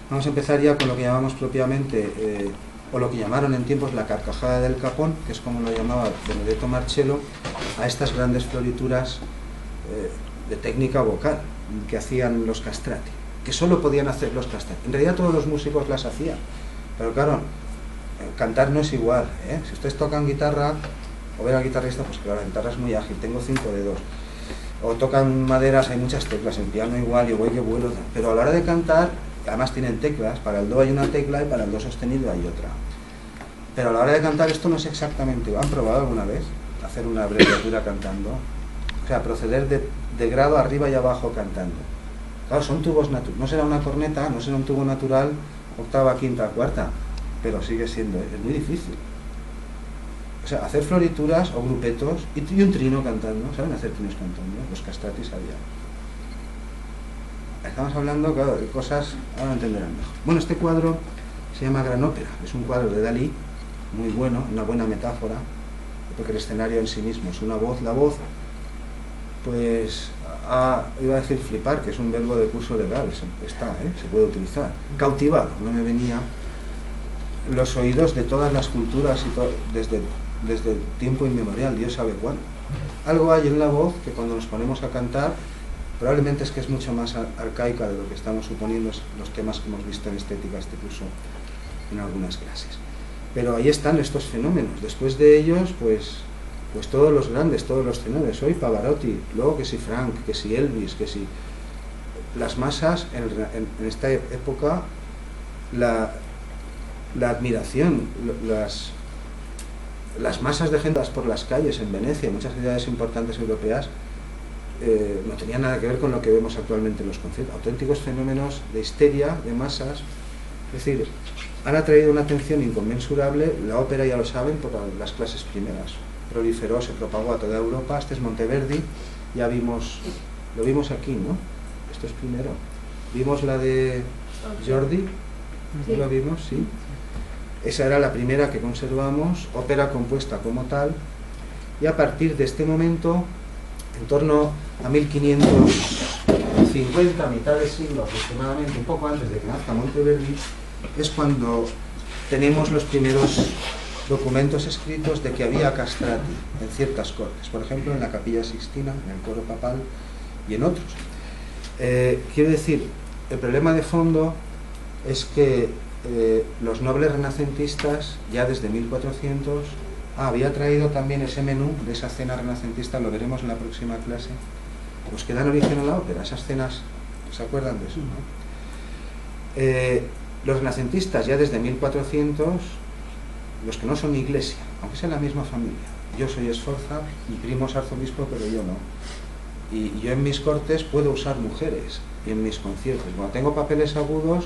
Vamos a empezar ya con lo que llamamos propiamente, o lo que llamaron en tiempos la carcajada del capón, que es como lo llamaba Benedetto Marcello, a estas grandes florituras de técnica vocal que hacían los castrati, que solo podían hacer los castrati. En realidad todos los músicos las hacían, pero claro, cantar no es igual, ¿eh? Si ustedes tocan guitarra, o ven al guitarrista, pues claro, la guitarra es muy ágil, tengo 5 dedos. O tocan maderas, hay muchas teclas, en piano igual, yo voy que vuelo, pero a la hora de cantar, además tienen teclas, para el do hay una tecla y para el do sostenido hay otra. Pero a la hora de cantar esto no es exactamente igual. ¿Han probado alguna vez hacer una abreviatura cantando? O sea, proceder de grado arriba y abajo cantando. Claro, son tubos naturales, no será una corneta, no será un tubo natural, octava, quinta, cuarta, pero sigue siendo, es muy difícil. O sea, hacer florituras o grupetos y un trino cantando. ¿Saben hacer trinos cantando? Los castrati sabían. Estamos hablando, claro, de cosas, ahora lo entenderán mejor. Bueno, este cuadro se llama Gran Ópera, es un cuadro de Dalí, muy bueno, una buena metáfora, porque el escenario en sí mismo es una voz. La voz, pues, iba a decir flipar, que es un verbo de curso legal, se puede utilizar. Cautivar, no me venía. Los oídos de todas las culturas, y desde tiempo inmemorial, Dios sabe cuándo. Algo hay en la voz que cuando nos ponemos a cantar, probablemente es que es mucho más arcaica de lo que estamos suponiendo los temas que hemos visto en estética este curso en algunas clases. Pero ahí están estos fenómenos. Después de ellos, pues todos los grandes, todos los tenores. Hoy Pavarotti, luego que si Frank, que si Elvis, que si... Las masas, en esta época, la admiración, las masas de gente por las calles en Venecia, en muchas ciudades importantes europeas, no tenía nada que ver con lo que vemos actualmente en los conciertos. Auténticos fenómenos de histeria, de masas. Es decir, han atraído una atención inconmensurable. La ópera, ya lo saben, por las clases primeras. Proliferó, se propagó a toda Europa. Este es Monteverdi, ya lo vimos aquí, ¿no? Esto es primero. Vimos la de Jordi, ¿no lo vimos? Sí. Esa era la primera que conservamos, ópera compuesta como tal, y a partir de este momento, en torno a 1550, mitad de siglo aproximadamente, un poco antes de que nazca Monteverdi, es cuando tenemos los primeros documentos escritos de que había castrati en ciertas cortes, por ejemplo en la Capilla Sixtina, en el coro papal y en otros. Quiero decir, el problema de fondo es que los nobles renacentistas, ya desde 1400, había traído también ese menú de esa cena renacentista, lo veremos en la próxima clase, pues que dan origen a la ópera, esas cenas, ¿se acuerdan de eso? ¿No? Los renacentistas ya desde 1400, los que no son iglesia, aunque sea la misma familia, yo soy Sforza, mi primo es arzobispo, pero yo no, y yo en mis cortes puedo usar mujeres, y en mis conciertos, cuando tengo papeles agudos,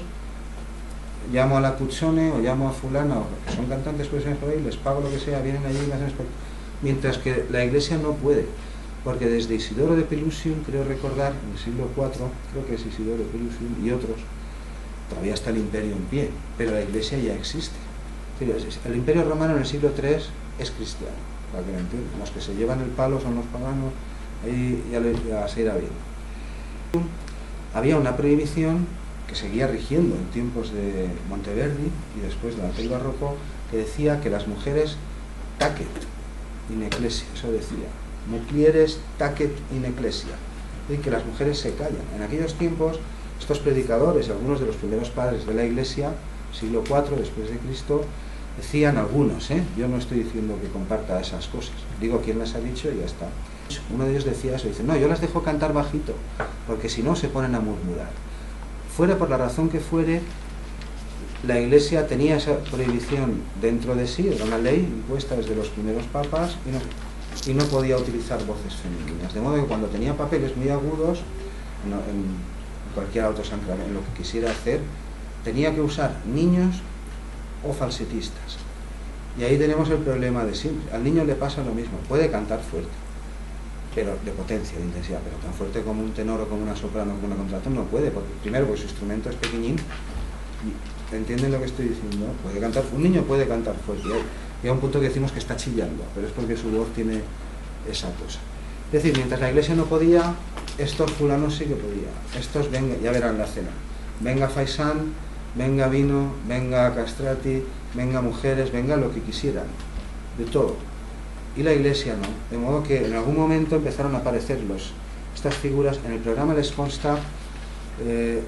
llamo a la Puccione o llamo a fulana, que son cantantes profesionales por ahí, les pago lo que sea, vienen allí y me hacen espectáculo. Mientras que la iglesia no puede, porque desde Isidoro de Pelusium, creo recordar, en el siglo IV, creo que es Isidoro de Pelusium y otros, todavía está el imperio en pie, pero la iglesia ya existe. El imperio romano en el siglo III es cristiano, para que lo entiendan. Los que se llevan el palo son los paganos, ahí ya se irá viendo. Había una prohibición que seguía rigiendo en tiempos de Monteverdi y después del barroco, que decía que las mujeres tacet in ecclesia, eso decía, muclieres tacet in ecclesia, y que las mujeres se callan. En aquellos tiempos, estos predicadores, algunos de los primeros padres de la iglesia, siglo IV después de Cristo, decían algunos, yo no estoy diciendo que comparta esas cosas, digo quién las ha dicho y ya está. Uno de ellos decía eso, dice, no, yo las dejo cantar bajito, porque si no se ponen a murmurar. Fuera por la razón que fuere, la iglesia tenía esa prohibición dentro de sí, era una ley impuesta desde los primeros papas y no podía utilizar voces femeninas. De modo que cuando tenía papeles muy agudos, en cualquier autosacramento, en lo que quisiera hacer, tenía que usar niños o falsetistas. Y ahí tenemos el problema de siempre. Al niño le pasa lo mismo, puede cantar fuerte, pero de potencia, de intensidad, pero tan fuerte como un tenor o como una soprano o como una contralto no puede, porque primero porque su instrumento es pequeñín, y ¿entienden lo que estoy diciendo? Puede cantar, un niño puede cantar fuerte, y hay un punto que decimos que está chillando, pero es porque su voz tiene esa cosa. Es decir, mientras la iglesia no podía, estos fulanos sí que podían, estos venga, ya verán la cena, venga Faisán, venga vino, venga castrati, venga mujeres, venga lo que quisieran, de todo. Y la Iglesia no, de modo que en algún momento empezaron a aparecer estas figuras. En el programa les consta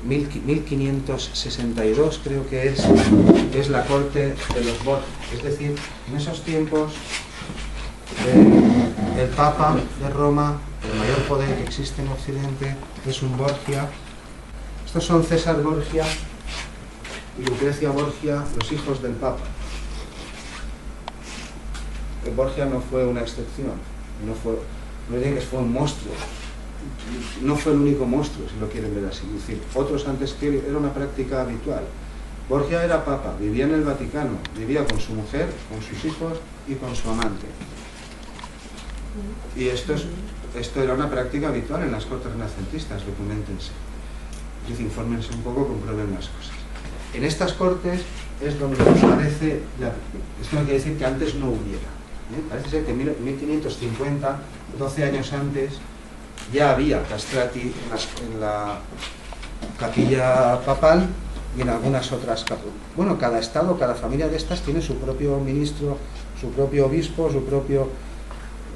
1562, creo que es la corte de los Borgia. Es decir, en esos tiempos el Papa de Roma, el mayor poder que existe en Occidente, es un Borgia. Estos son César Borgia y Lucrecia Borgia, los hijos del Papa. Borgia no fue una excepción, no digan que fue un monstruo, no fue el único monstruo, si lo quieren ver así. Es decir, otros antes que él, era una práctica habitual. Borgia era papa, vivía en el Vaticano, vivía con su mujer, con sus hijos y con su amante. Y esto era una práctica habitual en las cortes renacentistas, documentense. Es decir, infórmense un poco, comprueben las cosas. En estas cortes es donde aparece, esto no quiere decir que antes no hubiera. Parece ser que en 1550, 12 años antes, ya había castrati en la capilla papal y en algunas otras capillas. Bueno, cada estado, cada familia de estas tiene su propio ministro, su propio obispo,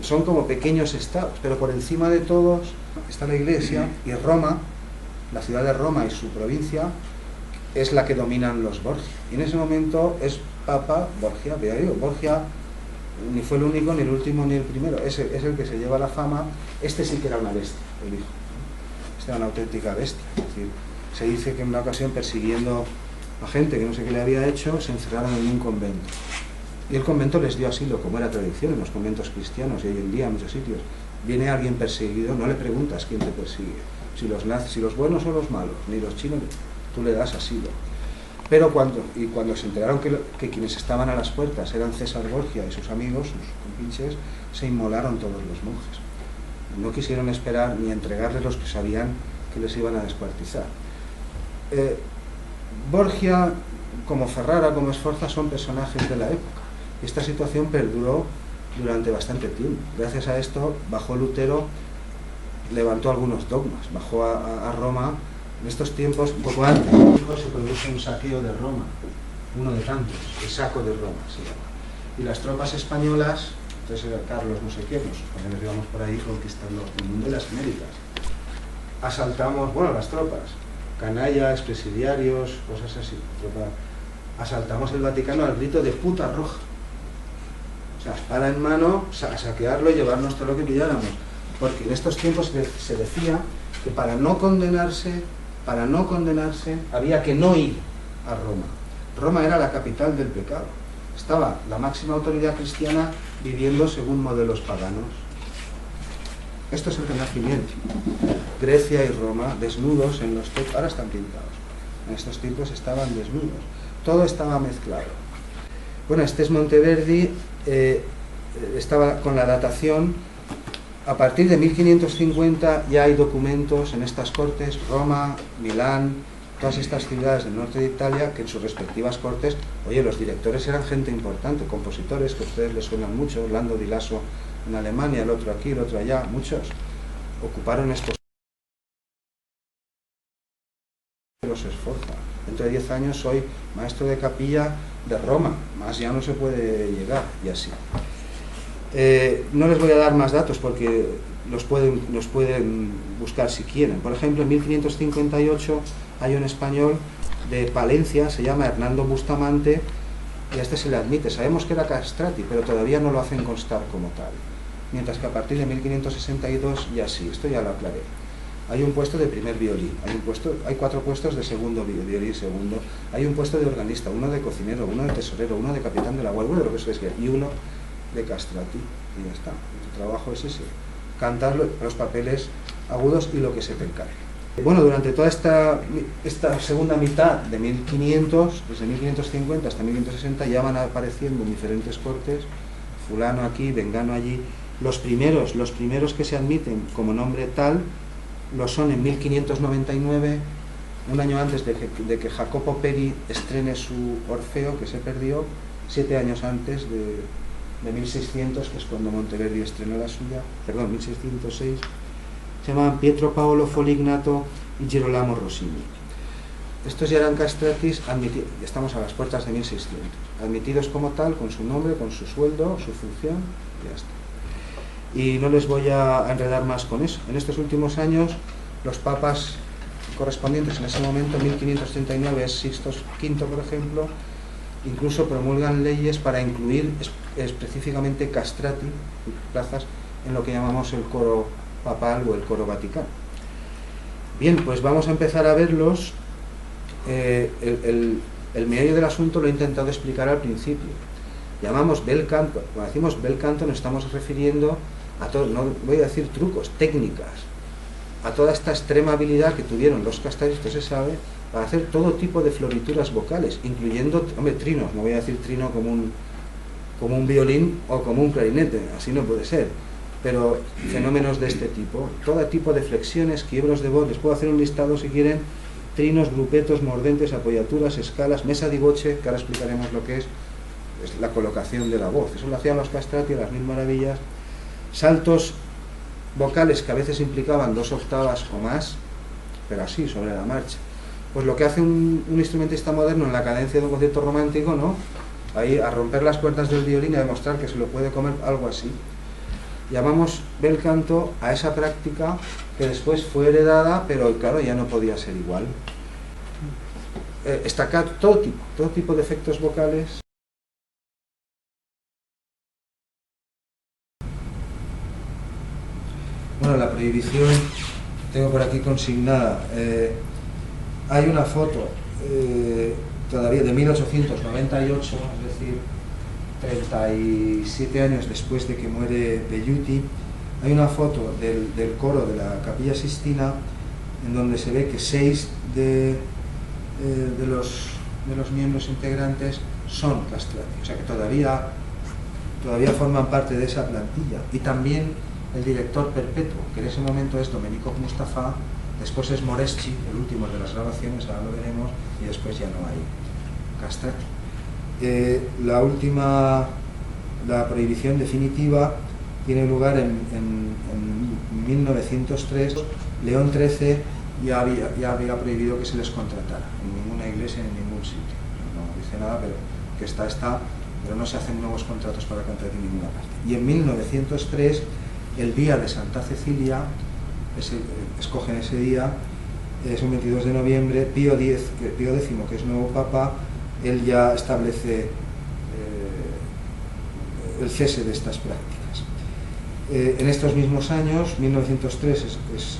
son como pequeños estados, pero por encima de todos está la Iglesia, y Roma, la ciudad de Roma y su provincia, es la que dominan los Borgia. Y en ese momento es Papa Borgia, pero digo, Borgia ni fue el único, ni el último, ni el primero, es el que se lleva la fama. Este sí que era una bestia, el hijo. Este era una auténtica bestia. Es decir, se dice que en una ocasión, persiguiendo a gente que no sé qué le había hecho, se encerraron en un convento. Y el convento les dio asilo, como era tradición en los conventos cristianos y hoy en día en muchos sitios. Viene alguien perseguido, no le preguntas quién te persigue, si los buenos o los malos, ni los chinos, tú le das asilo. Pero cuando se enteraron que quienes estaban a las puertas eran César Borgia y sus amigos, sus compinches, se inmolaron todos los monjes. No quisieron esperar ni entregarles los que sabían que les iban a descuartizar. Borgia, como Ferrara, como Sforza, son personajes de la época. Esta situación perduró durante bastante tiempo. Gracias a esto, bajó Lutero, levantó algunos dogmas, bajó a Roma. En estos tiempos, un poco antes, se produce un saqueo de Roma, uno de tantos, el saco de Roma se llama. Y las tropas españolas, entonces era Carlos no sé qué, nos íbamos por ahí conquistando el mundo de las Américas. Asaltamos, las tropas, canallas, presidiarios, cosas así. Asaltamos el Vaticano al grito de puta roja. O sea, espada en mano, a saquearlo y llevarnos todo lo que pilláramos. Porque en estos tiempos se decía que para no condenarse había que no ir a Roma. Roma era la capital del pecado. Estaba la máxima autoridad cristiana viviendo según modelos paganos. Esto es el Renacimiento. Grecia y Roma, desnudos en los textos, ahora están pintados. En estos tiempos estaban desnudos. Todo estaba mezclado. Bueno, este es Monteverdi, estaba con la datación. A partir de 1550 ya hay documentos en estas cortes, Roma, Milán, todas estas ciudades del norte de Italia, que en sus respectivas cortes, los directores eran gente importante, compositores que a ustedes les suenan mucho, Orlando Di Lasso en Alemania, el otro aquí, el otro allá, muchos ocuparon estos. Los Sforza. Dentro de 10 años soy maestro de capilla de Roma, más ya no se puede llegar, y así. No les voy a dar más datos porque los pueden buscar si quieren. Por ejemplo, en 1558 hay un español de Palencia, se llama Hernando Bustamante, y a este se le admite. Sabemos que era castrati, pero todavía no lo hacen constar como tal. Mientras que a partir de 1562 ya sí, esto ya lo aclaré. Hay un puesto de primer violín, hay 4 puestos de segundo violín, segundo, hay un puesto de organista, uno de cocinero, uno de tesorero, uno de capitán de la guardia, de lo que es y uno de castrati, y ya está. Tu trabajo es ese, cantar los papeles agudos y lo que se te encargue. Bueno, durante toda esta segunda mitad de 1500, desde 1550 hasta 1560, ya van apareciendo en diferentes cortes, fulano aquí, vengano allí. Los primeros que se admiten como nombre tal, lo son en 1599, un año antes de que Jacopo Peri estrene su Orfeo, que se perdió, 7 años antes de 1600, que es cuando Monteverdi estrenó la suya, 1606, se llamaban Pietro Paolo Folignato y Girolamo Rossini. Estos ya eran castratis admitidos, estamos a las puertas de 1600, admitidos como tal, con su nombre, con su sueldo, su función, y ya está. Y no les voy a enredar más con eso. En estos últimos años, los papas correspondientes en ese momento, 1539, es Sixto V, por ejemplo, incluso promulgan leyes para incluir específicamente castrati, plazas, en lo que llamamos el coro papal o el coro vaticano. Bien, pues vamos a empezar a verlos. El meollo del asunto lo he intentado explicar al principio. Llamamos bel canto, cuando decimos bel canto nos estamos refiriendo a todo, no voy a decir trucos, técnicas, a toda esta extrema habilidad que tuvieron los castratis, esto se sabe, para hacer todo tipo de florituras vocales, incluyendo, trinos, no voy a decir trino como un violín o como un clarinete, así no puede ser, pero fenómenos de este tipo, todo tipo de flexiones, quiebros de voz, les puedo hacer un listado si quieren, trinos, grupetos, mordentes, apoyaturas, escalas, mesa di voce, que ahora explicaremos lo que es la colocación de la voz, eso lo hacían los castrati a las mil maravillas, saltos vocales que a veces implicaban 2 octavas o más, pero así, sobre la marcha. Pues lo que hace un instrumentista moderno en la cadencia de un concierto romántico, ¿no? Ahí a romper las cuerdas del violín y a demostrar que se lo puede comer, algo así. Llamamos bel canto a esa práctica que después fue heredada, pero claro, ya no podía ser igual. Staccato, todo tipo de efectos vocales. Bueno, la prohibición, tengo por aquí consignada, hay una foto todavía de 1898, es decir, 37 años después de que muere Belluti, hay una foto del coro de la Capilla Sistina en donde se ve que 6 de los miembros integrantes son castrati, o sea que todavía forman parte de esa plantilla, y también el director perpetuo, que en ese momento es Domenico Mustafa, después es Moreschi, el último de las grabaciones, ahora lo veremos, y después ya no hay castrati. La prohibición definitiva tiene lugar en 1903. León XIII ya había prohibido que se les contratara en ninguna iglesia, en ningún sitio. No dice nada, pero que está, pero no se hacen nuevos contratos para cantar en ninguna parte. Y en 1903, el día de Santa Cecilia, escogen ese día, es un 22 de noviembre, Pío X, que es nuevo papa, él ya establece el cese de estas prácticas. En estos mismos años, 1903 es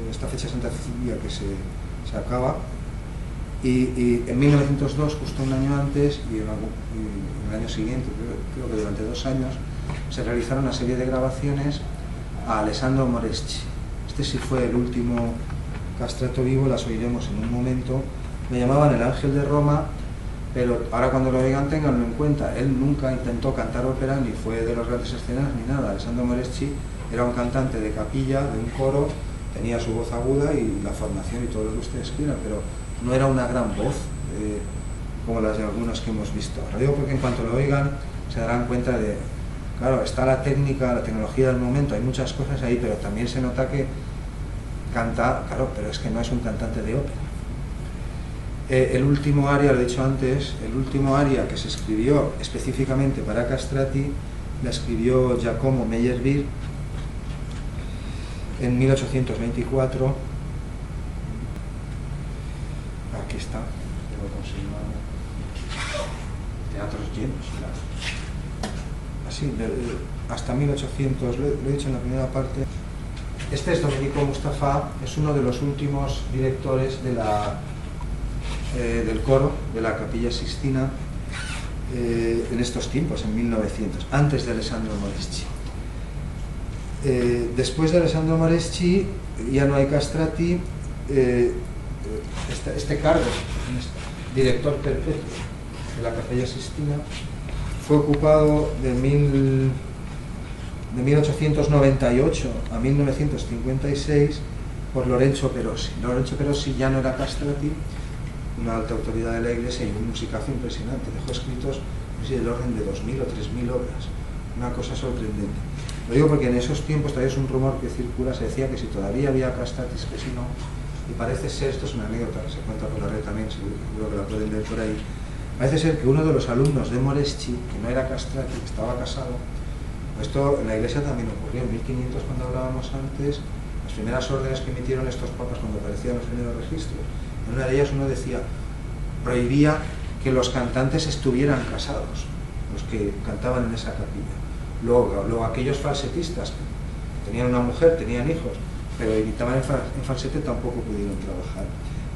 esta fecha de Santa Cecilia que se acaba, y en 1902, justo un año antes, y el año siguiente, creo que durante 2 años, se realizaron una serie de grabaciones a Alessandro Moreschi. Este sí fue el último castrato vivo, las oiremos en un momento. Me llamaban el Ángel de Roma, pero ahora cuando lo oigan tenganlo en cuenta, él nunca intentó cantar ópera, ni fue de los grandes escenas, ni nada. Alessandro Moreschi era un cantante de capilla, de un coro, tenía su voz aguda y la formación y todo lo que ustedes quieran, pero no era una gran voz, como las de algunos que hemos visto. Lo digo porque en cuanto lo oigan se darán cuenta de, claro, está la técnica, la tecnología del momento, hay muchas cosas ahí, pero también se nota que canta, claro, pero es que no es un cantante de ópera. El último aria, lo he dicho antes, el último aria que se escribió específicamente para castrati, la escribió Giacomo Meyerbeer en 1824. Aquí está, tengo consignado. Teatros llenos, claro. Así, hasta 1800, lo he dicho en la primera parte. Este es Domenico Mustafa, es uno de los últimos directores de del coro de la Capilla Sistina en estos tiempos, en 1900, antes de Alessandro Moreschi. Después de Alessandro Moreschi ya no hay castrati. Este cargo, director perpetuo de la Capilla Sistina, fue ocupado de 1898 a 1956 por Lorenzo Perosi. Lorenzo Perosi ya no era castrati, una alta autoridad de la Iglesia y un musicazo impresionante. Dejó escritos del orden de 2.000 o 3.000 obras, una cosa sorprendente. Lo digo porque en esos tiempos, todavía es un rumor que circula, se decía que si todavía había castratis, que si no, y parece ser, esto es una anécdota que se cuenta por la red también, seguro que la pueden ver por ahí, parece ser que uno de los alumnos de Moreschi, que no era castrati, que estaba casado, esto en la iglesia también ocurrió, en 1500 cuando hablábamos antes, las primeras órdenes que emitieron estos papas cuando aparecían los primeros registros, en una de ellas uno decía, prohibía que los cantantes estuvieran casados, los que cantaban en esa capilla. Luego aquellos falsetistas que tenían una mujer, tenían hijos, pero imitaban en falsete, tampoco pudieron trabajar.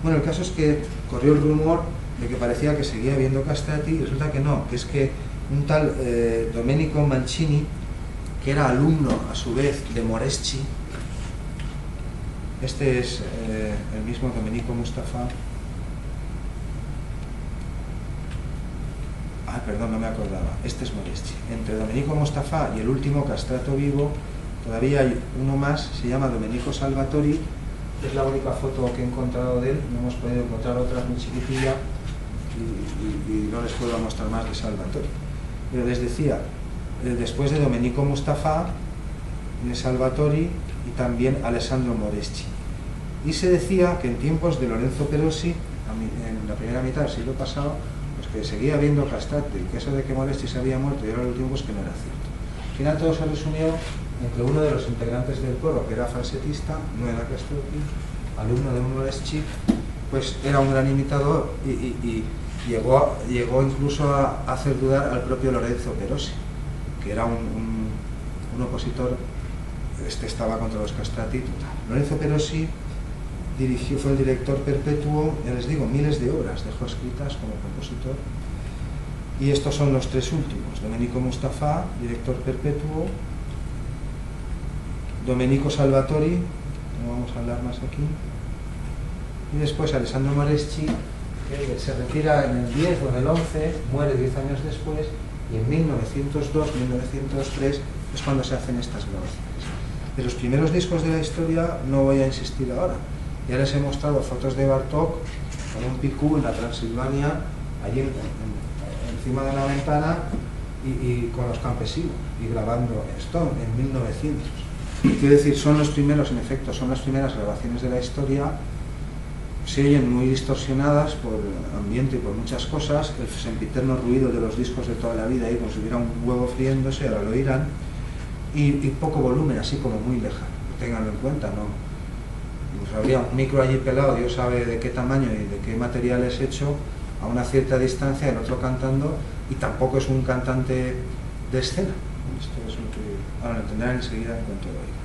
Bueno, el caso es que corrió el rumor de que parecía que seguía habiendo castrati, y resulta que no, que es que un tal Domenico Mancini, que era alumno a su vez de Moreschi, este es el mismo Domenico Mustafa. Perdón, no me acordaba. Este es Moreschi. Entre Domenico Mustafa y el último castrato vivo, todavía hay uno más, se llama Domenico Salvatori. Es la única foto que he encontrado de él. No hemos podido encontrar otras muy chiquitilla y no les puedo mostrar más de Salvatori. Pero les decía, después de Domenico Mustafa, de Salvatori y también Alessandro Moreschi. Y se decía que en tiempos de Lorenzo Perosi, en la primera mitad del siglo pasado, pues que seguía habiendo castrati, y que eso de que Moreschi se había muerto y ahora el último pues que no era cierto. Al final todo se resumió en que uno de los integrantes del coro, que era falsetista, no era castrati, alumno de Moreschi, pues era un gran imitador y llegó incluso a hacer dudar al propio Lorenzo Perosi, que era un opositor, estaba contra los castrati. Lorenzo Perosi fue el director perpetuo, ya les digo, miles de obras dejó escritas como compositor, y estos son los tres últimos: Domenico Mustafa, director perpetuo; Domenico Salvatori, no vamos a hablar más aquí, y después Alessandro Moreschi, que se retira en el 10 o en el 11, muere 10 años después, y en 1902-1903 es cuando se hacen estas grabaciones. De los primeros discos de la historia no voy a insistir ahora. Ya les he mostrado fotos de Bartók con un picú en la Transilvania, allí encima de la ventana, y con los campesinos, y grabando esto en 1900. Quiero decir, son los primeros, en efecto, son las primeras grabaciones de la historia. Se oyen muy distorsionadas por el ambiente y por muchas cosas, el sempiterno ruido de los discos de toda la vida, ahí como si hubiera un huevo friéndose, ahora lo oirán, y poco volumen, así como muy lejano. Ténganlo en cuenta, ¿no? Pues habría un micro allí pelado, Dios sabe de qué tamaño y de qué material es hecho, a una cierta distancia, el otro cantando, y tampoco es un cantante de escena. Esto es lo que ahora lo entenderán enseguida en cuanto lo oigan.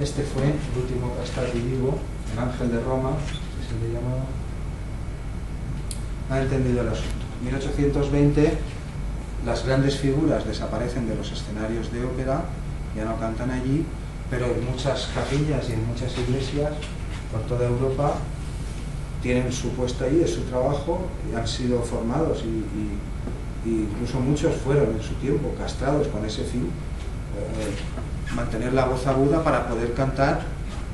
Este fue el último castrati vivo, el Ángel de Roma, que se le llamaba. Ha entendido el asunto. En 1820 las grandes figuras desaparecen de los escenarios de ópera, ya no cantan allí, pero en muchas capillas y en muchas iglesias por toda Europa tienen su puesto ahí, es su trabajo, y han sido formados y incluso muchos fueron en su tiempo castrados con ese fin, mantener la voz aguda para poder cantar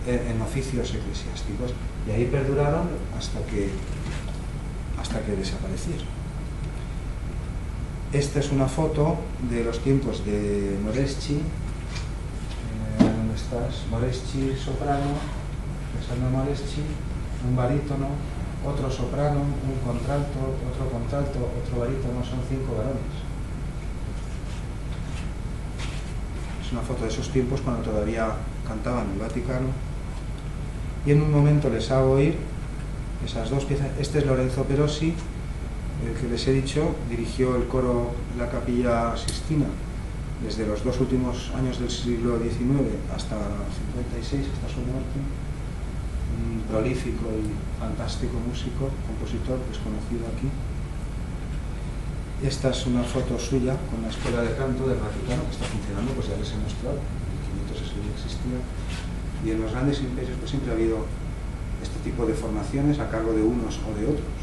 en oficios eclesiásticos, y ahí perduraron hasta que desaparecieron. Esta es una foto de los tiempos de Moreschi. ¿Dónde estás? Moreschi soprano, Alessandro Moreschi, un barítono, otro soprano, un contralto, otro barítono, son 5 varones. Es una foto de esos tiempos cuando todavía cantaban en el Vaticano, y en un momento les hago oír esas dos piezas. Este es Lorenzo Perosi, el que les he dicho, dirigió el coro de la Capilla Sistina desde los 2 últimos años del siglo XIX hasta el 56, hasta su muerte. Un prolífico y fantástico músico, compositor, desconocido aquí. Esta es una foto suya con la Escuela de Canto del Vaticano, que está funcionando, pues ya les he mostrado, en 500 eso ya existía. Y en los grandes imperios pues siempre ha habido este tipo de formaciones a cargo de unos o de otros.